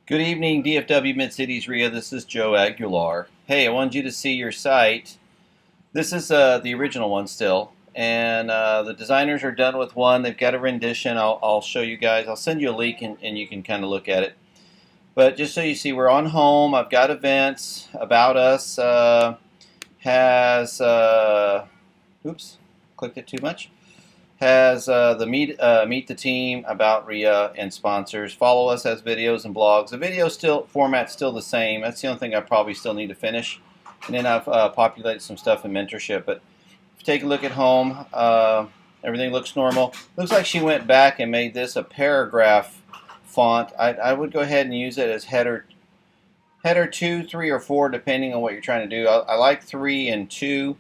Good evening, DFW Mid-Cities RIA. This is Joe Aguilar. Hey, I wanted you to see your site. This is the original one still, and the designers are done with one. They've got a rendition. I'll show you guys. I'll send you a link, and you can kind of look at it. But just so you see, we're on home. I've got events. About Us has, oops, clicked it too much. Has the meet the team, about RIA, and sponsors. Follow Us has videos and blogs. The video format's still the same. That's the only thing I probably still need to finish. And then I've populated some stuff in mentorship. But if you take a look at home, everything looks normal. Looks like she went back and made this a paragraph font. I would go ahead and use it as header 2, 3, or 4, depending on what you're trying to do. I like 3 and 2.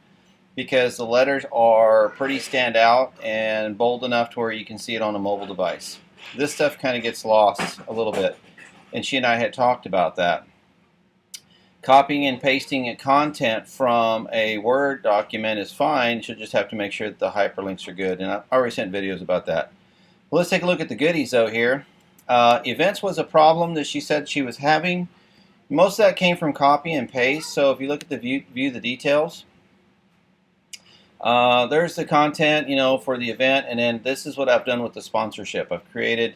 Because the letters are pretty stand out and bold enough to where you can see it on a mobile device. This stuff kind of gets lost a little bit, and she and I had talked about that. Copying and pasting content from a Word document is fine. You'll just have to make sure that the hyperlinks are good, and I already sent videos about that. Well, let's take a look at the goodies though here. Events was a problem that she said she was having. Most of that came from copy and paste, so if you look at the view the details, there's the content, for the event, and then this is what I've done with the sponsorship. I've created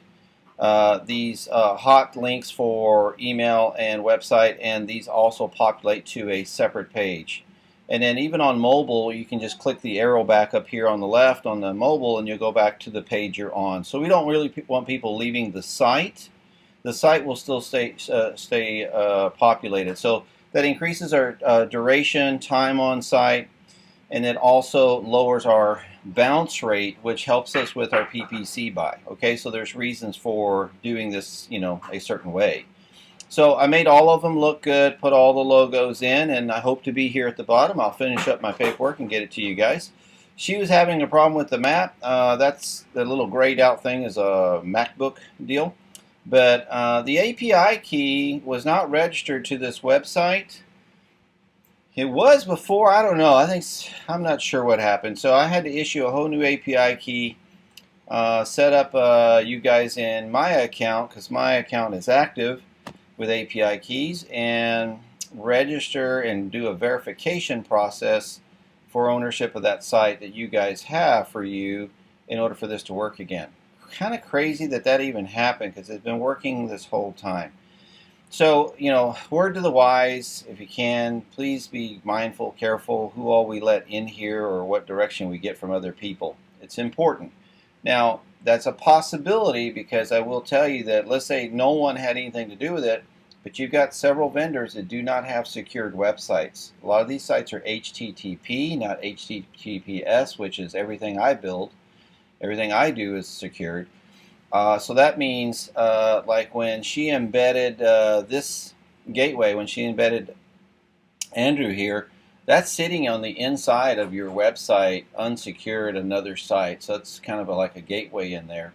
these hot links for email and website, and these also populate to a separate page. And then even on mobile, you can just click the arrow back up here on the left on the mobile, and you'll go back to the page you're on. So we don't really want people leaving the site. The site will still stay populated. So that increases our duration, time on site, and it also lowers our bounce rate, which helps us with our PPC buy. Okay, so there's reasons for doing this, a certain way. So I made all of them look good, put all the logos in, and I hope to be here at the bottom. I'll finish up my paperwork and get it to you guys. She was having a problem with the map. That's the little grayed out thing is a MacBook deal. But the API key was not registered to this website. It was before, I don't know, I'm not sure what happened. So I had to issue a whole new API key, set up you guys in my account, because my account is active with API keys, and register and do a verification process for ownership of that site that you guys have for you in order for this to work again. Kind of crazy that even happened, because it's been working this whole time. So, word to the wise, if you can, please be mindful, careful who all we let in here or what direction we get from other people. It's important. Now, that's a possibility, because I will tell you that, let's say no one had anything to do with it, but you've got several vendors that do not have secured websites. A lot of these sites are HTTP, not HTTPS, which is everything I build. Everything I do is secured. So that means, like when she embedded this gateway, when she embedded Andrew here, that's sitting on the inside of your website, unsecured, another site. So it's kind of like a gateway in there.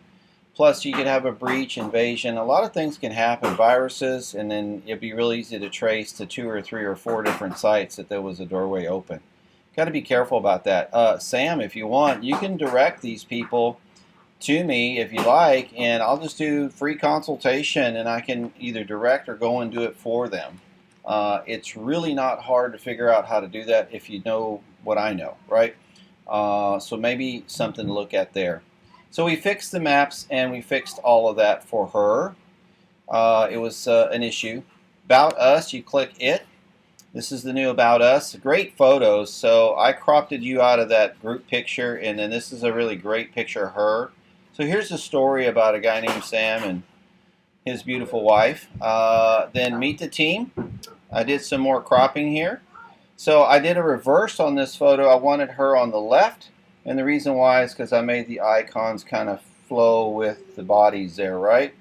Plus, you could have a breach, invasion. A lot of things can happen, viruses, and then it'd be real easy to trace to 2 or 3 or 4 different sites that there was a doorway open. Got to be careful about that. Sam, if you want, you can direct these people to me if you like, and I'll just do free consultation, and I can either direct or go and do it for them. It's really not hard to figure out how to do that if you know what I know, right? So maybe something to look at there. So we fixed the maps, and we fixed all of that for her. It was an issue. About Us, you click it. This is the new About Us. Great photos. So I cropped you out of that group picture, and then this is a really great picture of her. So here's a story about a guy named Sam and his beautiful wife. Then Meet the Team. I did some more cropping here. So I did a reverse on this photo. I wanted her on the left, and the reason why is because I made the icons kind of flow with the bodies there, right?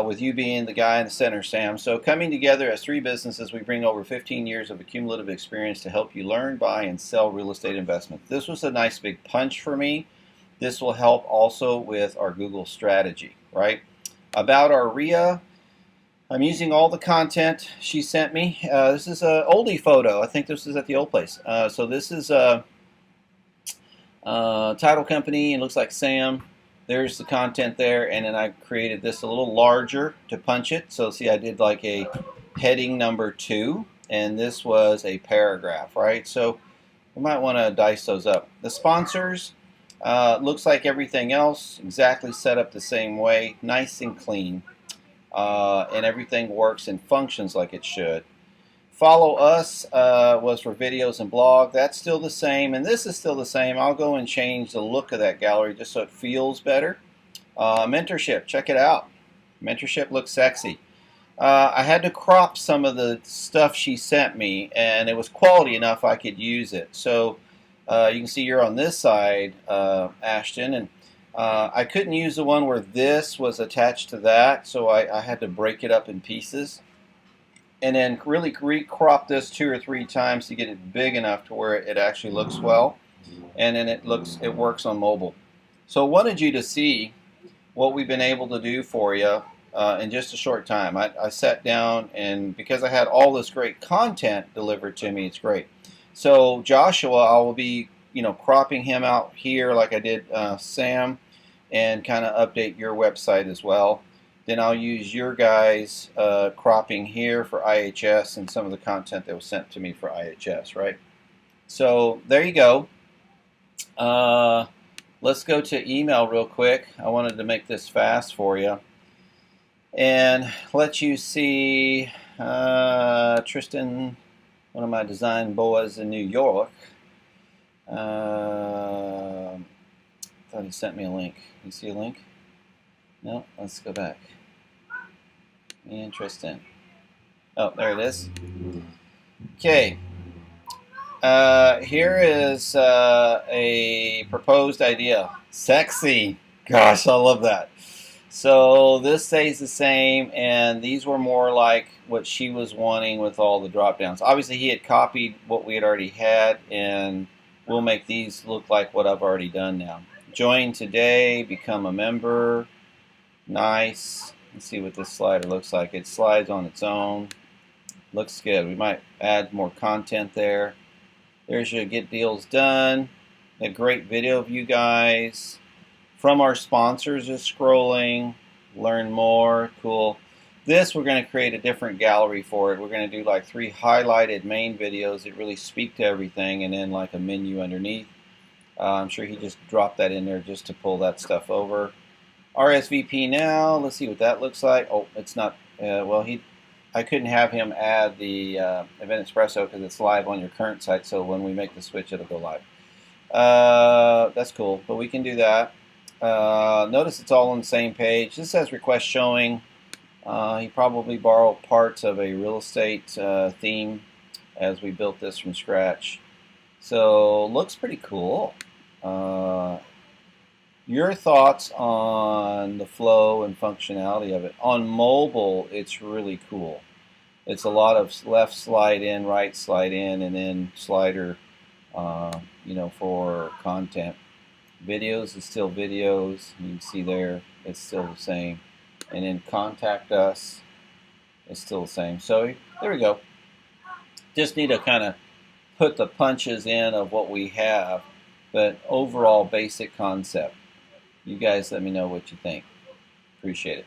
With you being the guy in the center, Sam. So coming together as 3 businesses, we bring over 15 years of accumulative experience to help you learn, buy, and sell real estate investments. This was a nice big punch for me. This will help also with our Google strategy, right? About our RIA, I'm using all the content she sent me. This is an oldie photo. I think this is at the old place. So this is a title company. It looks like Sam. there's the content there, and then I created this a little larger to punch it. So see, I did like a heading number 2, and this was a paragraph, right? So you might want to dice those up. The sponsors, looks like everything else, exactly set up the same way, nice and clean, and everything works and functions like it should. Follow Us was for videos and blog. That's still the same, and this is still the same. I'll go and change the look of that gallery just so it feels better. Mentorship, check it out. Mentorship looks sexy. I had to crop some of the stuff she sent me, and it was quality enough I could use it. So you can see you're on this side, Ashton, and I couldn't use the one where this was attached to that, so I had to break it up in pieces. And then really recrop this 2 or 3 times to get it big enough to where it actually looks well, and then it works on mobile. So I wanted you to see what we've been able to do for you in just a short time. I sat down, and because I had all this great content delivered to me, it's great. So Joshua, I will be cropping him out here like I did Sam, and kind of update your website as well. Then I'll use your guys' cropping here for IHS and some of the content that was sent to me for IHS, right? So there you go. Let's go to email real quick. I wanted to make this fast for you and let you see Tristan, one of my design boys in New York. Thought he sent me a link. You see a link? No, let's go back. Interesting. Oh, there it is. Okay. Here is a proposed idea. Sexy. Gosh, I love that. So this stays the same, and these were more like what she was wanting with all the drop downs. Obviously, he had copied what we had already had, and we'll make these look like what I've already done now. Join today, become a member. Nice. Let's see what this slider looks like. It slides on its own. Looks good. We might add more content there. There's your Get Deals Done. A great video of you guys. From our sponsors is scrolling. Learn more. Cool. This, we're going to create a different gallery for it. We're going to do like 3 highlighted main videos that really speak to everything, and then like a menu underneath. I'm sure he just dropped that in there just to pull that stuff over. RSVP now. Let's see what that looks like. Oh, it's not. Well, I couldn't have him add the Event Espresso because it's live on your current site. So when we make the switch, it'll go live. That's cool, but we can do that. Notice it's all on the same page. This says request showing. He probably borrowed parts of a real estate theme as we built this from scratch. So looks pretty cool. Your thoughts on the flow and functionality of it. On mobile, it's really cool. It's a lot of left slide in, right slide in, and then slider, for content. Videos is still videos. You can see there, it's still the same. And then contact us, it's still the same. So there we go. Just need to kind of put the punches in of what we have, but overall basic concept. You guys let me know what you think. Appreciate it.